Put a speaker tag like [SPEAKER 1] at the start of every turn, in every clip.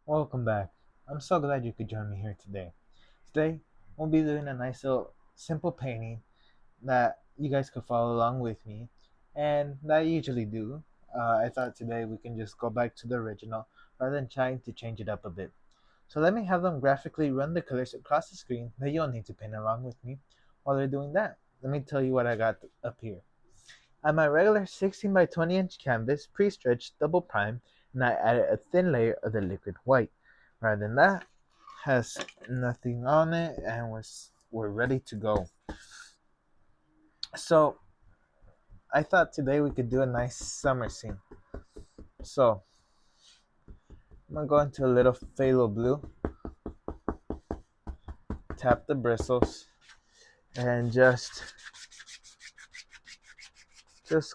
[SPEAKER 1] Welcome back. I'm so glad you could join me here today. Today, we'll be doing a nice little simple painting that you guys could follow along with me, and that I usually do. I thought today we can just go back to the original rather than trying to change it up a bit. So let me have them graphically run the colors across the screen that you'll need to paint along with me. While they're doing that, let me tell you what I got up here. On my regular 16 by 20 inch canvas, pre-stretched, double prime, and I added a thin layer of the liquid white. Rather than that, has nothing on it and we're ready to go. So I thought today we could do a nice summer scene. So I'm gonna go into a little phthalo blue, tap the bristles, and just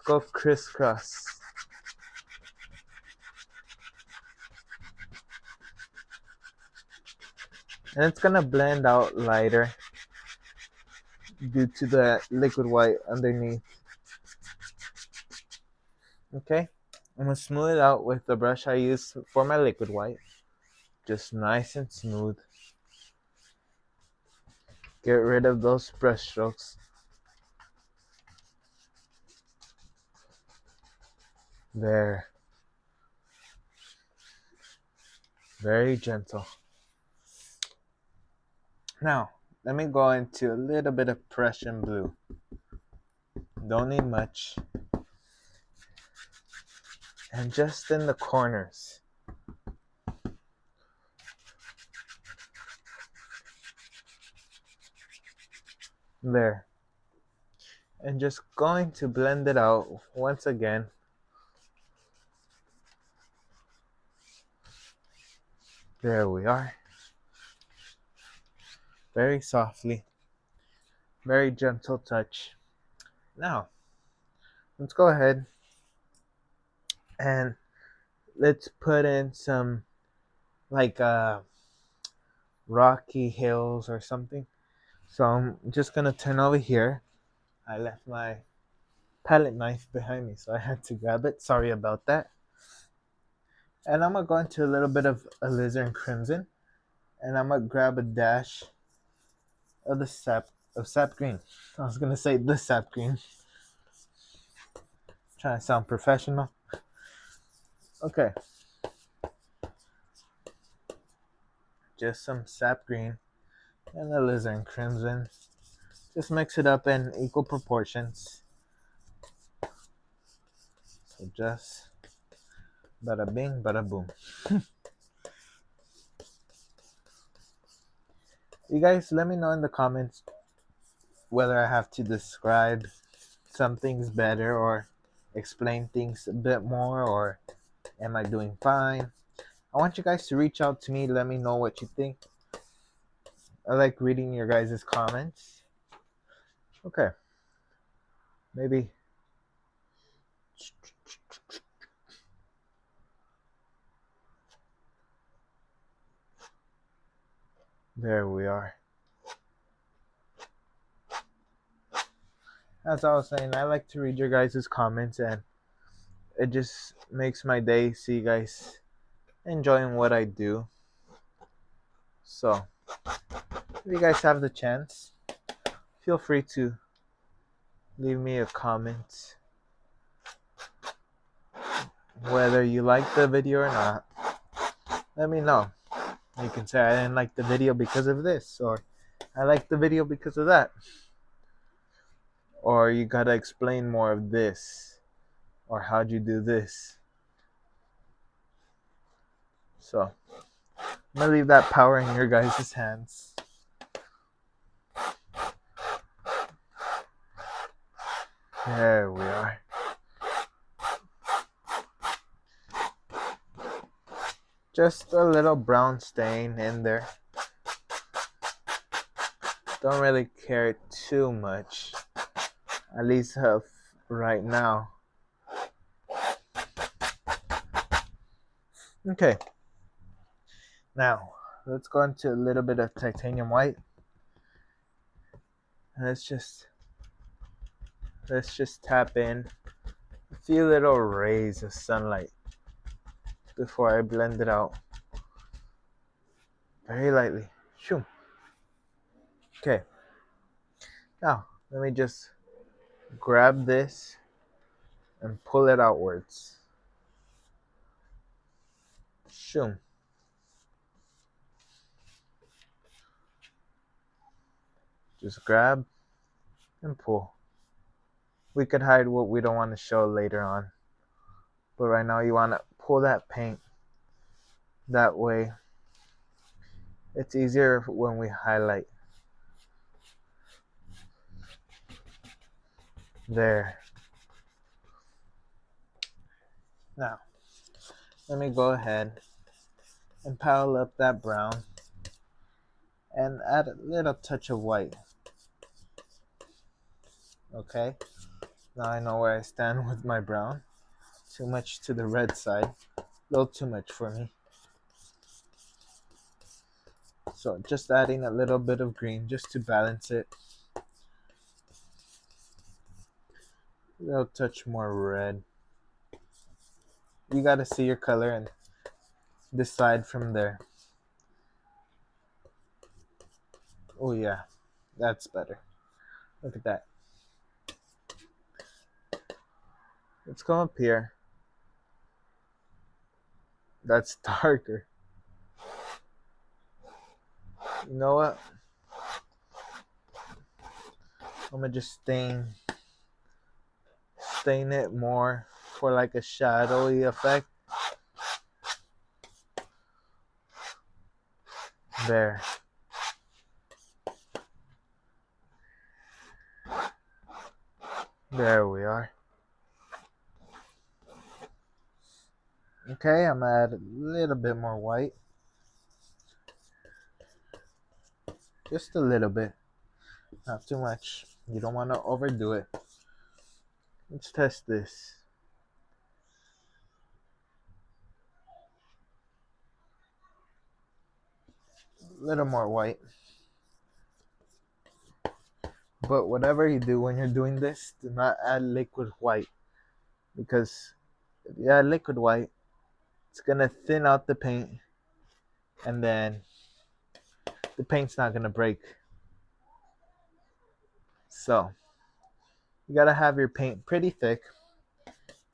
[SPEAKER 1] go crisscross. And it's gonna blend out lighter due to the liquid white underneath. Okay, I'm gonna smooth it out with the brush I use for my liquid white. Just nice and smooth. Get rid of those brush strokes. There. Very gentle. Now, let me go into a little bit of Prussian blue. Don't need much. And just in the corners. There. And just going to blend it out once again. There we are. Very softly. Very gentle touch. Now, let's go ahead and let's put in some like rocky hills or something. So I'm just gonna turn over here. I left my palette knife behind me, so I had to grab it. Sorry about that. And I'm gonna go into a little bit of alizarin crimson, and I'm gonna grab a dash of the sap green. I was gonna say the sap green. Trying to sound professional. Okay. Just some sap green and alizarin crimson. Just mix it up in equal proportions. So just bada bing, bada boom. You guys, let me know in the comments whether I have to describe some things better or explain things a bit more, or am I doing fine? I want you guys to reach out to me, let me know what you think. I like reading your guys' comments. Okay. Maybe. There we are. As I was saying, I like to read your guys' comments, and it just makes my day see you guys enjoying what I do. So, if you guys have the chance, feel free to leave me a comment whether you like the video or not. Let me know. You can say I didn't like the video because of this, or I like the video because of that, or you gotta explain more of this, or how'd you do this. So I'm gonna leave that power in your guys' hands. There we are. Just a little brown stain in there. Don't really care too much, at least right now. Okay, now let's go into a little bit of titanium white. Let's just tap in a few little rays of sunlight before I blend it out. very lightly. Shoo. Okay. Now, let me just grab this and pull it outwards. Shoo. Just grab and pull. We could hide what we don't want to show later on. But right now you want to pull that paint. That way it's easier when we highlight. There. Now, let me go ahead and pile up that brown and add a little touch of white. Okay, now I know where I stand with my brown. Too much to the red side, a little too much for me. So just adding a little bit of green just to balance it. A little touch more red. You gotta see your color and decide from there. Oh yeah, that's better. Look at that. Let's go up here. That's darker. You know what? I'm gonna just stain it more for like a shadowy effect. There. There we are. Okay, I'm gonna add a little bit more white. Just a little bit. Not too much. You don't want to overdo it. Let's test this. A little more white. But whatever you do when you're doing this, do not add liquid white. Because if you add liquid white, it's going to thin out the paint. And then the paint's not going to break. So, you got to have your paint pretty thick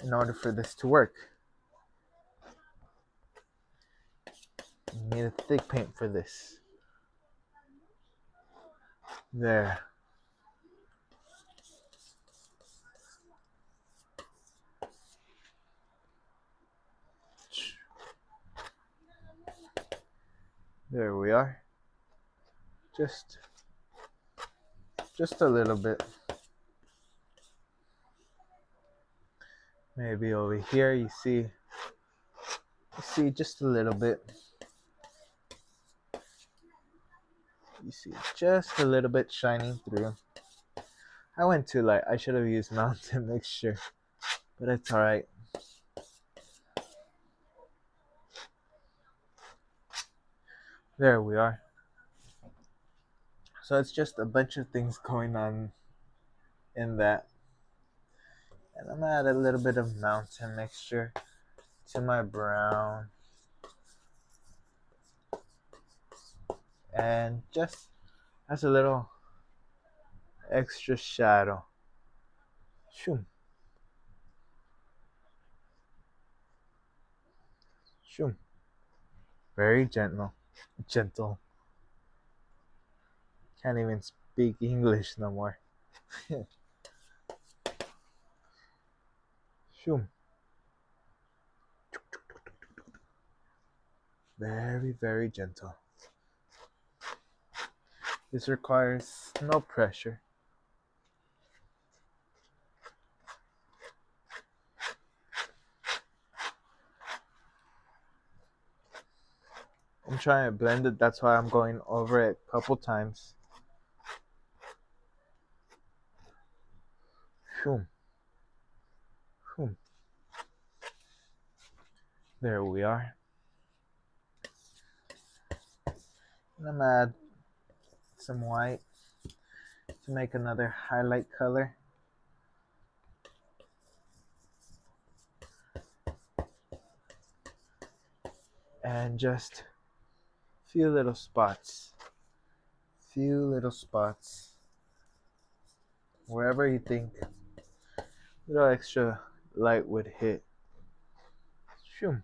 [SPEAKER 1] in order for this to work. You need a thick paint for this. There. There we are. Just a little bit. Maybe over here you see just a little bit. You see just a little bit shining through. I went too light. I should have used mountain mixture, but it's alright. There we are. So it's just a bunch of things going on in that. And I'm gonna add a little bit of mountain mixture to my brown. And just as a little extra shadow. Shoom. Shoom. Very gentle. Gentle. Can't even speak English no more. Shoom. Very, very gentle. This requires no pressure. I'm trying to blend it, that's why I'm going over it a couple times. Shoom. Shoom. There we are. And I'm gonna add some white to make another highlight color. And just few little spots. Few little spots. Wherever you think a little extra light would hit. Shoom.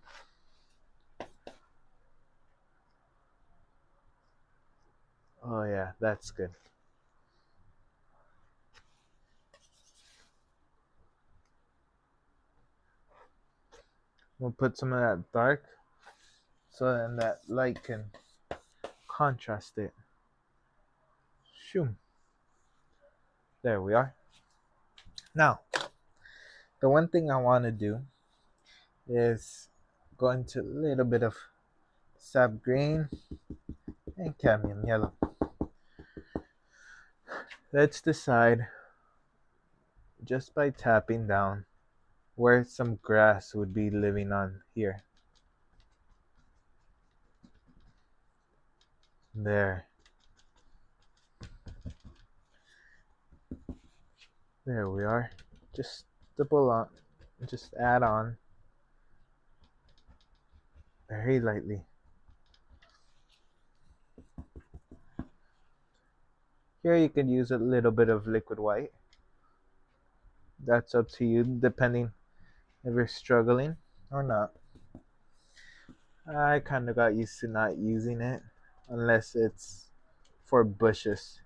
[SPEAKER 1] Oh yeah, that's good. We'll put some of that dark so then that light can contrast it. Shoom. There we are. Now, the one thing I want to do is go into a little bit of sap green and cadmium yellow. Let's decide just by tapping down where some grass would be living on here. There. There we are. Just stipple on, just add on very lightly. Here you can use a little bit of liquid white. That's up to you, depending if you're struggling or not. I kind of got used to not using it unless it's for bushes.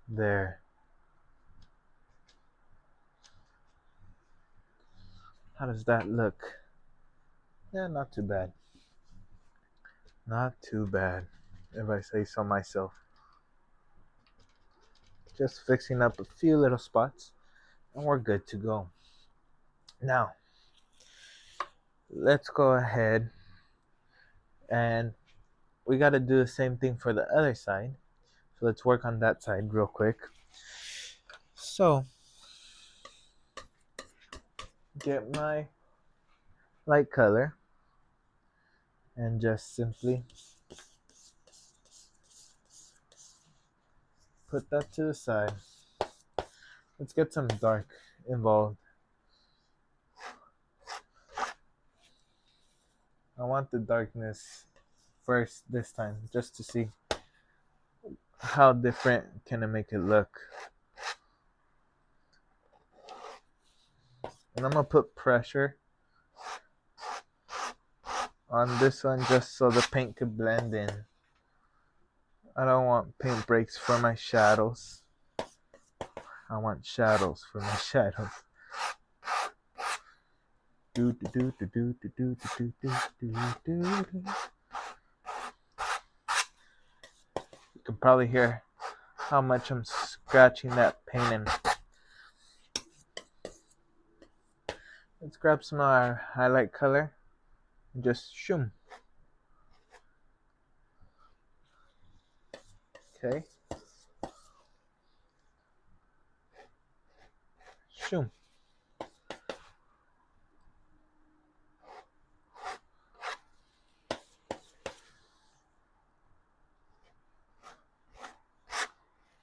[SPEAKER 1] There. How does that look? Yeah, not too bad. Not too bad, if I say so myself. Just fixing up a few little spots and we're good to go. Now, let's go ahead and we got to do the same thing for the other side. So let's work on that side real quick. So, get my light color and just simply put that to the side. Let's get some dark involved. I want the darkness first this time, just to see how different can it make it look. And I'm gonna put pressure on this one just so the paint could blend in. I don't want paint breaks for my shadows. I want shadows for my shadows. Do do do do do do do do do do. You can probably hear how much I'm scratching that paint in. Let's grab some of our highlight color and just shoom. Okay. Shoom.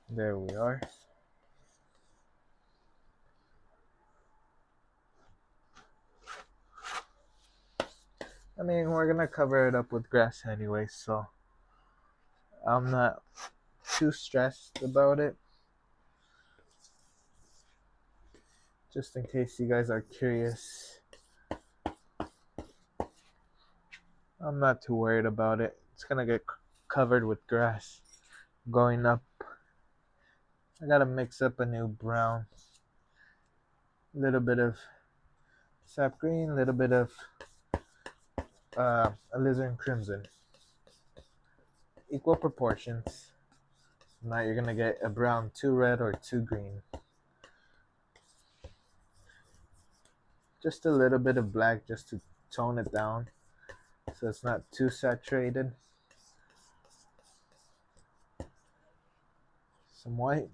[SPEAKER 1] There we are. I mean, we're gonna cover it up with grass anyway, so I'm not too stressed about it. Just in case you guys are curious, I'm not too worried about it. It's gonna get covered with grass. Going up, I gotta mix up a new brown. A little bit of sap green, a little bit of alizarin crimson. Equal proportions. Now you're gonna get a brown too red or too green. Just a little bit of black just to tone it down so it's not too saturated. Some white.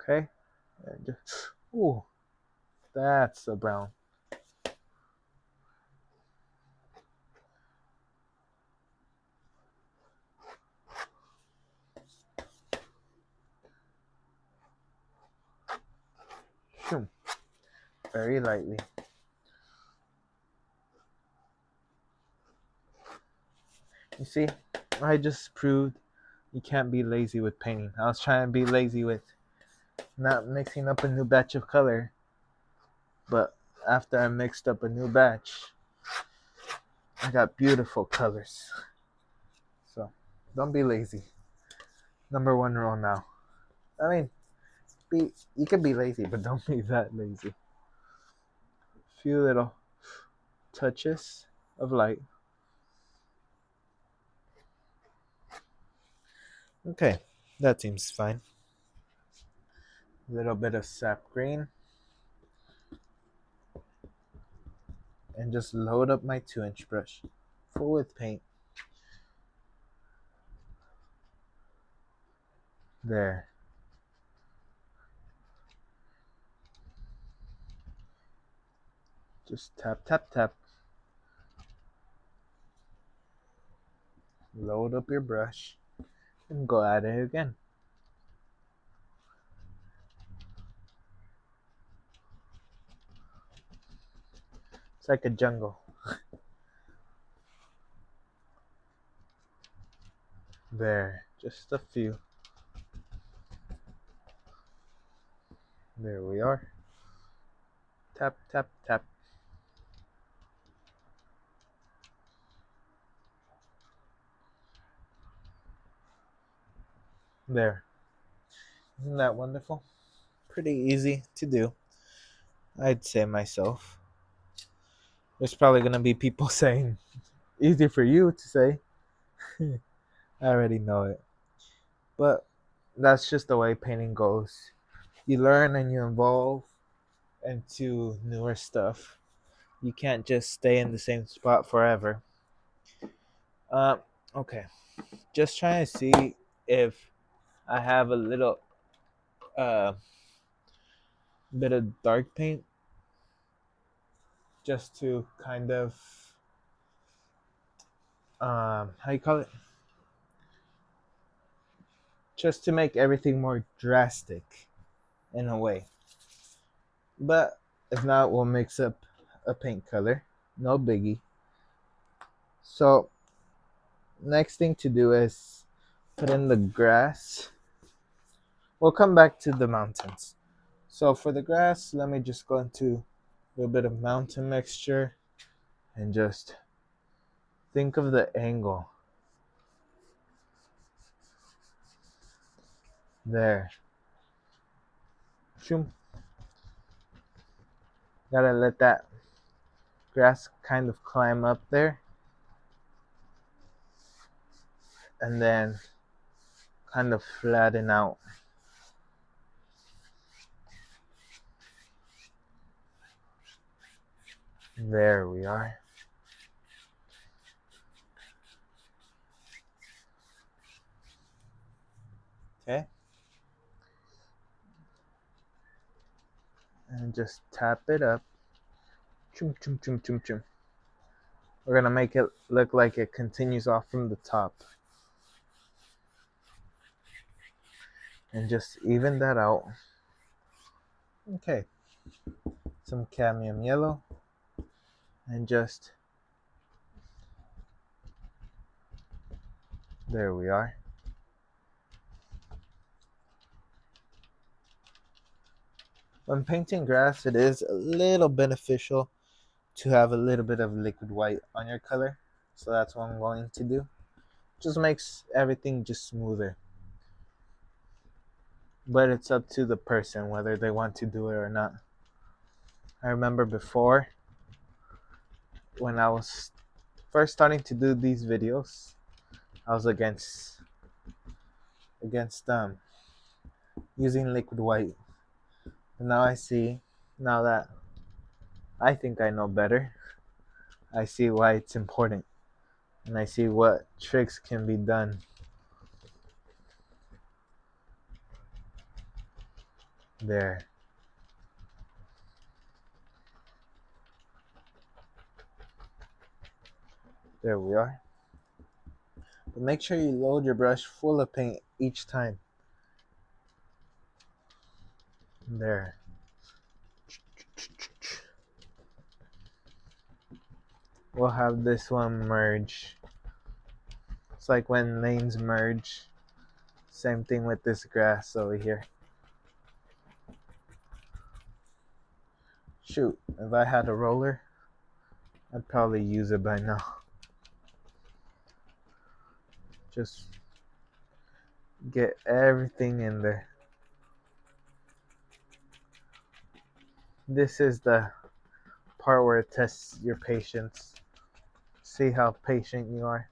[SPEAKER 1] Okay. And just, ooh, that's a brown. very lightly. You see, I just proved you can't be lazy with painting. I was trying to be lazy with not mixing up a new batch of color, but after I mixed up a new batch, I got beautiful colors. So, don't be lazy. Number one rule now. I mean, you can be lazy, but don't be that lazy. Few little touches of light. Okay, that seems fine. A little bit of sap green. And just load up my 2-inch brush. Full with paint. There. Just tap, tap, tap. Load up your brush. And go at it again. It's like a jungle. There. Just a few. There we are. Tap, tap, tap. There. Isn't that wonderful? Pretty easy to do, I'd say myself. There's probably going to be people saying, easy for you to say. I already know it. But that's just the way painting goes. You learn and you evolve into newer stuff. You can't just stay in the same spot forever. Uh, okay. Just trying to see if I have a little uh, bit of dark paint just to kind of how you call it? Just to make everything more drastic in a way. But if not, we'll mix up a paint color. No biggie. So next thing to do is put in the grass. We'll come back to the mountains. So for the grass, let me just go into a little bit of mountain mixture and just think of the angle. There. Shoom. Gotta let that grass kind of climb up there. And then kind of flatten out. There we are. Okay. And just tap it up. Chum, chum, chum, chum, chum. We're gonna make it look like it continues off from the top. And just even that out. Okay. Some cadmium yellow. And just, there we are. When painting grass, it is a little beneficial to have a little bit of liquid white on your color. So that's what I'm going to do. Just makes everything just smoother. But it's up to the person whether they want to do it or not. I remember before, when I was first starting to do these videos, I was against using liquid white. And now I see, now that I think I know better, I see why it's important. And I see what tricks can be done. There. There we are. But make sure you load your brush full of paint each time. There. We'll have this one merge. It's like when lanes merge. Same thing with this grass over here. Shoot, if I had a roller, I'd probably use it by now. Just get everything in there. This is the part where it tests your patience. See how patient you are.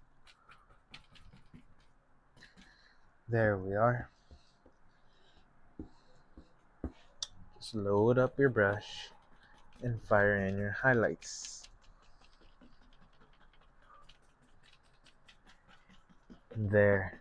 [SPEAKER 1] There we are. Just load up your brush and fire in your highlights. There.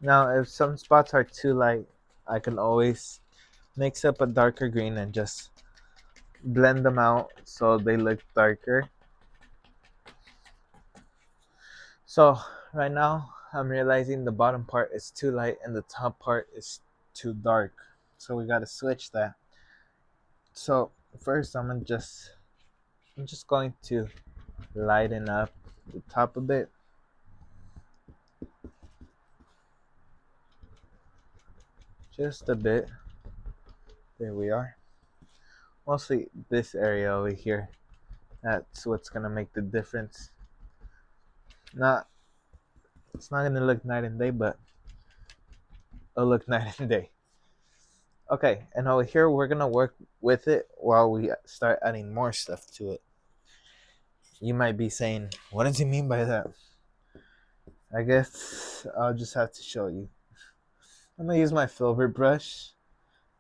[SPEAKER 1] Now, if some spots are too light, I can always mix up a darker green and just blend them out so they look darker. So right now I'm realizing the bottom part is too light and the top part is too dark. So we gotta switch that. So first I'm just going to lighten up the top a bit. Just a bit. There we are. Mostly this area over here. That's what's gonna make the difference. It's not gonna look night and day, but it'll look night and day. Okay, and over here we're gonna work with it while we start adding more stuff to it. You might be saying, what does he mean by that? I guess I'll just have to show you. I'm gonna use my filbert brush,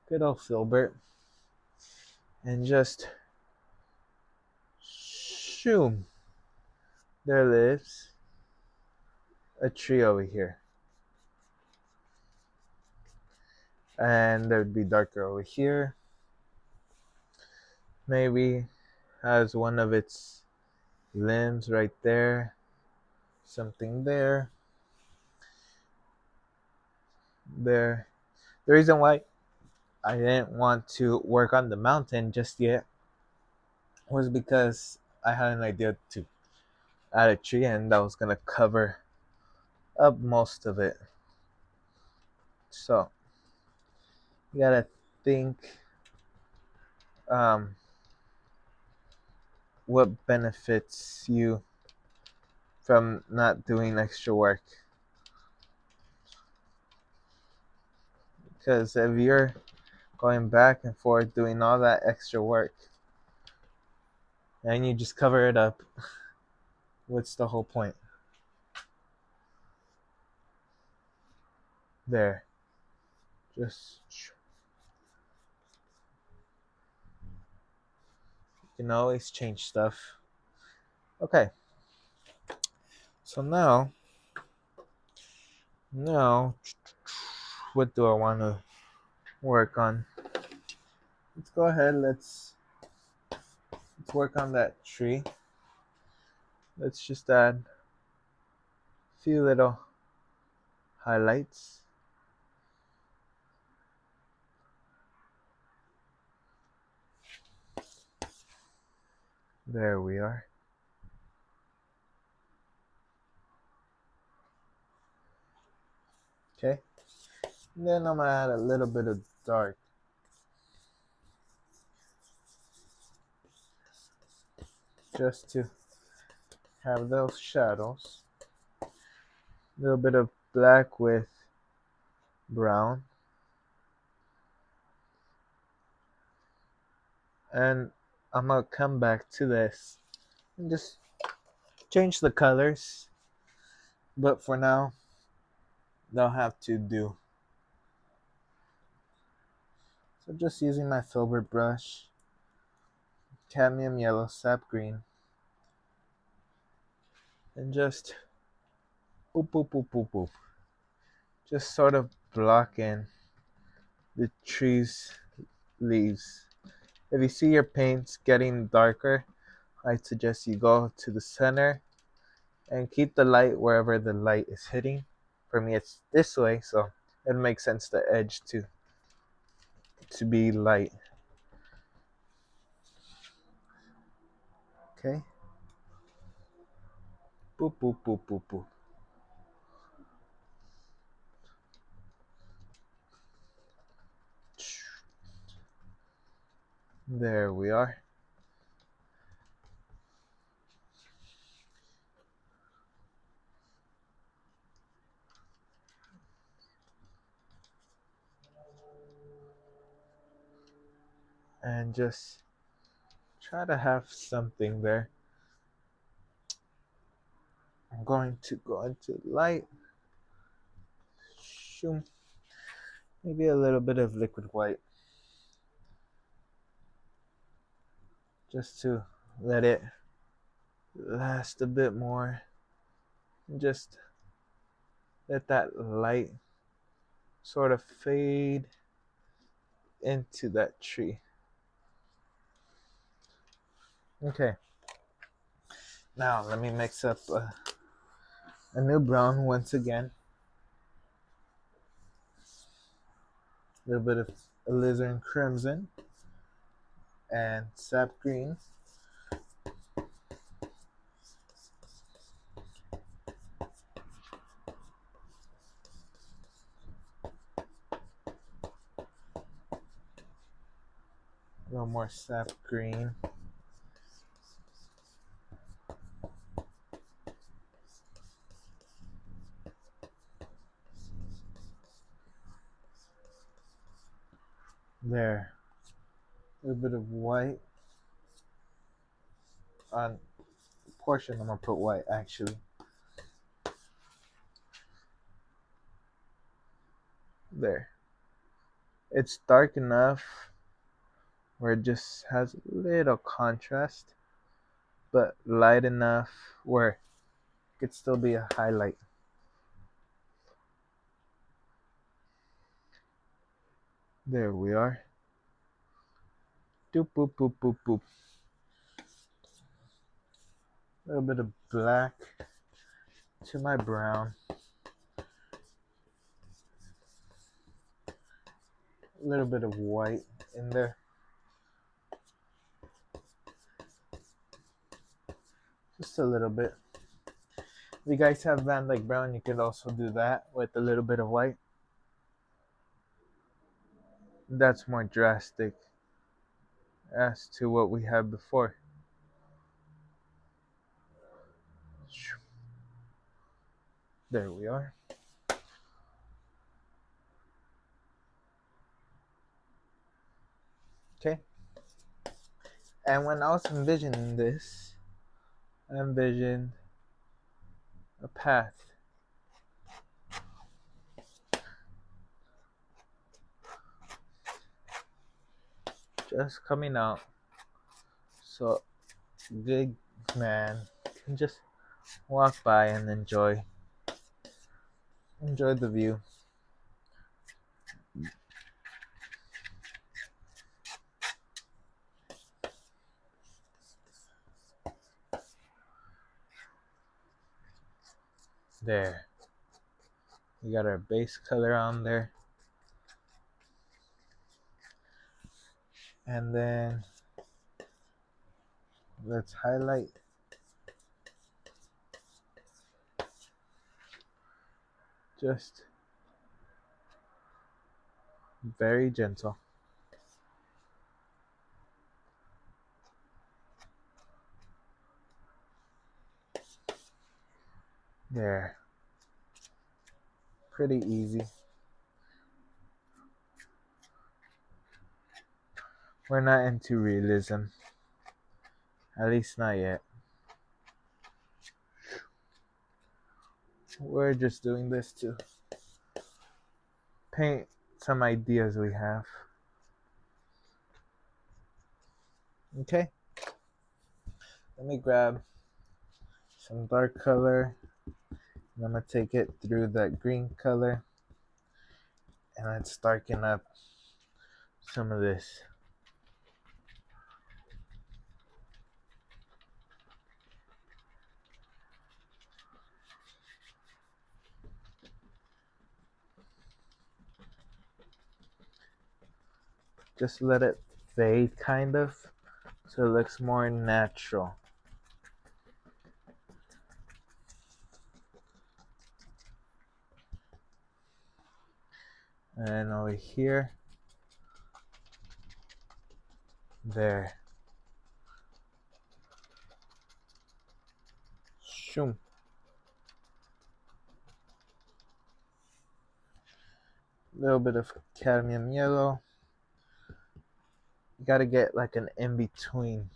[SPEAKER 1] good old filbert, and just shoom. There lives a tree over here. And there'd be darker over here. Maybe has one of its limbs right there. Something there. There. The reason why I didn't want to work on the mountain just yet was because I had an idea to add a tree and that was gonna cover up most of it. So you gotta think what benefits you from not doing extra work. Because if you're going back and forth doing all that extra work and you just cover it up, what's the whole point? There. Just you can always change stuff. Okay. So now what do I want to work on? Let's go ahead, let's work on that tree. Let's just add a few little highlights. There we are. Okay. And then I'm gonna add a little bit of dark. Just to have those shadows. A little bit of black with brown. And I'm gonna come back to this and just change the colors. But for now, they'll have to do. So just using my filbert brush, cadmium yellow, sap green, and just boop, boop, boop, boop, boop. Just sort of block in the tree's leaves. If you see your paints getting darker, I'd suggest you go to the center and keep the light wherever the light is hitting. For me, it's this way, so it makes sense the edge to be light. Okay. Boop boop boop boop boop. There we are. And just try to have something there. I'm going to go into light. Shoom. Maybe a little bit of liquid white. Just to let it last a bit more. And just let that light sort of fade into that tree. Okay. Now let me mix up a new brown once again. A little bit of alizarin crimson and sap green. A little more sap green. There. A little bit of white. On portion, I'm gonna put white actually. There. It's dark enough where it just has a little contrast, but light enough where it could still be a highlight. There we are. Doop boop boop boop boop. A little bit of black to my brown. A little bit of white in there. Just a little bit. If you guys have Van Dyke Brown, you could also do that with a little bit of white. That's more drastic as to what we had before. There we are. Okay. And when I was envisioning this, I envisioned a path. Just coming out. So big man can just walk by and enjoy the view. There. We got our base color on there. And then let's highlight. Just very gentle. There. Pretty easy. We're not into realism. At least not yet. We're just doing this to paint some ideas we have. Okay. Let me grab some dark color. And I'm going to take it through that green color. And let's darken up some of this. Just let it fade kind of, so it looks more natural. And over here, there. Shoom. Little bit of cadmium yellow. You gotta get like an in between.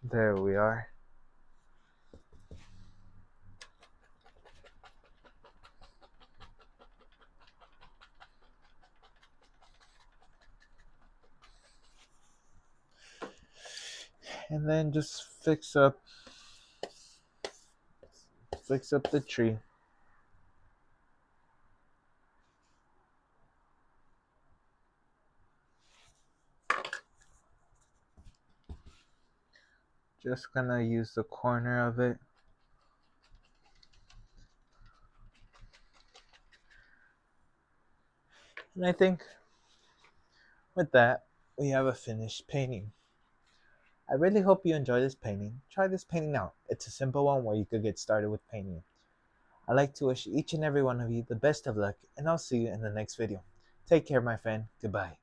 [SPEAKER 1] There we are. And then just fix up the tree. Just gonna use the corner of it. And I think with that, we have a finished painting. I really hope you enjoy this painting. Try this painting out. It's a simple one where you could get started with painting. I'd like to wish each and every one of you the best of luck, and I'll see you in the next video. Take care, my friend. Goodbye.